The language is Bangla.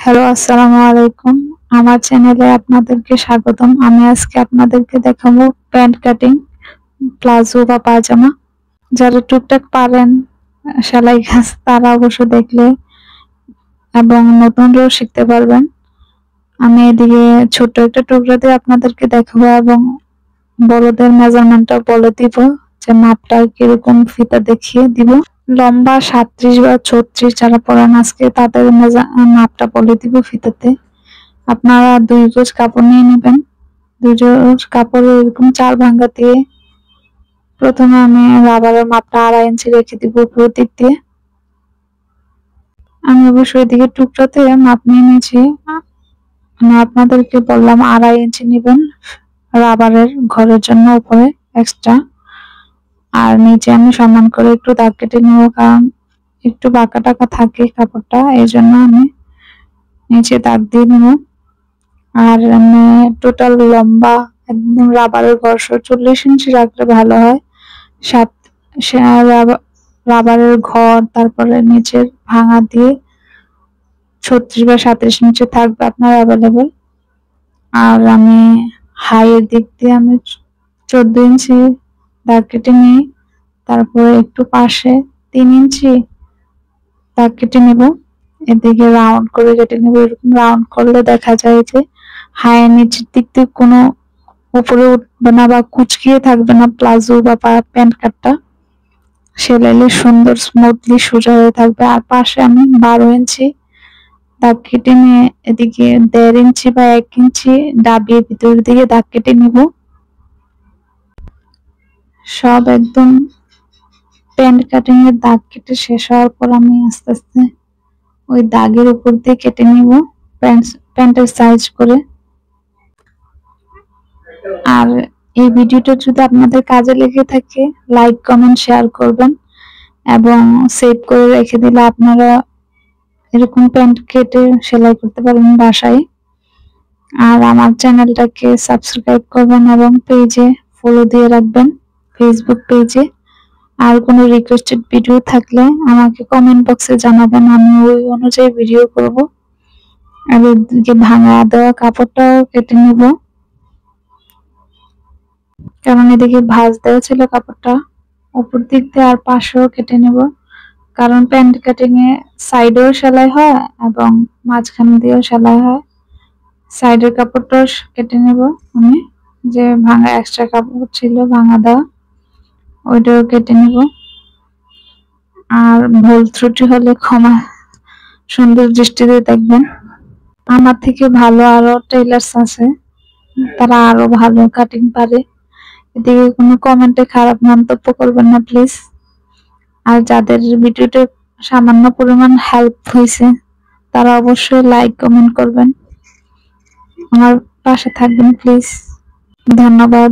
হ্যালো, আসসালামু আলাইকুম। আমার চ্যানেলে আপনাদেরকে স্বাগতম। আমি আজকে আপনাদেরকে দেখাবো প্যান্ট কাটিং, প্লাজো বা পায়জামা। যারা টুকটাক পারেন সেলাই কাজ তারা অবশ্য দেখলে এবং নতুনরাও শিখতে পারবেন। আমি এদিকে ছোট্ট একটা টুকরা দিয়ে আপনাদেরকে দেখাবো এবং বড়দের মেজারমেন্টটা বলে দিব, যে মাপটা কিরকম ফিতা দেখিয়ে দিব। লম্বা 37 বা 36 যারা পরেন আজকে তাদের মাপটা বলে দিব ফিতাতে। আপনারা 2 গজ কাপড় নিয়ে নেবেন। 2 গজ কাপড়ে এরকম 4 ভাঙ্গা দিয়ে প্রথমে আমি রাবারের মাপটা 2.5 ইঞ্চি রেখে দিব উপর দিক দিয়ে। আমি অবশ্যই এদিকে টুকরাতে মাপ নিয়ে নিয়েছি। আমি আপনাদেরকে বললাম 2.5 ইঞ্চি নেবেন রাবারের ঘরের জন্য উপরে এক্সট্রা, আর নিচে আমি সমান করে একটু দাগ কেটে নেব, কারণ একটু বাঁকা টাকা থাকে কাপড়টা, এই জন্য আমি নিচে দাগ দিয়ে নেব। আর আমি টোটাল লম্বা একদম রাবারের ঘর 40 ইঞ্চি রাখলে ভালো হয়। রাবারের ঘর তারপরে নিচের ভাঙা দিয়ে 36 বা 37 ইঞ্চি থাকবে আপনার অ্যাভেলেবেল। আর আমি হাইয়ের দিক দিয়ে আমি 14 ইঞ্চি দাগ কেটে নিই। তারপরে একটু পাশে 3 ইঞ্চি দাগ কেটে নেব। এদিকে রাউন্ড করে কেটে নেব। এরকম রাউন্ড করলে দেখা যায় যে হাইয়ের নিচের দিক দিয়ে কোনো উপরে উঠবে না বা কুচকিয়ে থাকবে না প্লাজো বা প্যান্ট কাটটা, সেলাইলে সুন্দর স্মুথলি সোজা হয়ে থাকবে। আর পাশে আমি 12 ইঞ্চি দাগ কেটে নিয়ে এদিকে 1.5 ইঞ্চি বা 1 ইঞ্চি ডাবিয়ে ভিতরের দিকে দাগ কেটে নিব। সব একদম প্যান্ট কাটিং এর দাগ কেটে শেষ হওয়ার পর আমি আস্তে আস্তে ওই দাগের উপর দিয়ে কেটে নিব প্যান্টের সাইজ করে। আর এই ভিডিওটা যদি আপনাদের কাজে লেগে থাকে লাইক কমেন্ট শেয়ার করবেন এবং সেভ করে রেখে দিলে আপনারা এরকম প্যান্ট কেটে সেলাই করতে পারবেন বাসায়। আর আমার চ্যানেলটাকে সাবস্ক্রাইব করবেন এবং পেজে ফলো দিয়ে রাখবেন, ফেসবুক পেজে। আর কোনো রিকোয়েস্টেড ভিডিও থাকলে আমাকে কমেন্ট বক্সে জানাবেন, আমি ওই অনুযায়ী ভিডিও করব। আর এদিকে ভাঙা দেওয়া কাপড়টাও কেটে নেব, কারণ এদিকে ভাঁজ দেওয়া ছিল কাপড়টা উপর দিক দিয়ে, আর পাশেও কেটে নেব, কারণ প্যান্ট কাটিং এ সাইডেও সেলাই হয় এবং মাঝখান দিয়েও সেলাই হয়। সাইডের কাপড়টাও কেটে নেব আমি, যে ভাঙা এক্সট্রা কাপড় ছিল ভাঙা দেওয়া ওইটাও কেটে নেব। আর ভুল ত্রুটি হলে ক্ষমা সুন্দর দৃষ্টিতে দেখবেন। আমার থেকে ভালো আরো টেইলার্স আছে, তারা আরো ভালো কাটিং পারে। এদিকে কোনো কমেন্টে খারাপ মন্তব্য করবেন না প্লিজ। আর যাদের ভিডিওতে সামান্য পরিমাণ হেল্প হয়েছে তারা অবশ্যই লাইক কমেন্ট করবেন, আমার পাশে থাকবেন প্লিজ। ধন্যবাদ।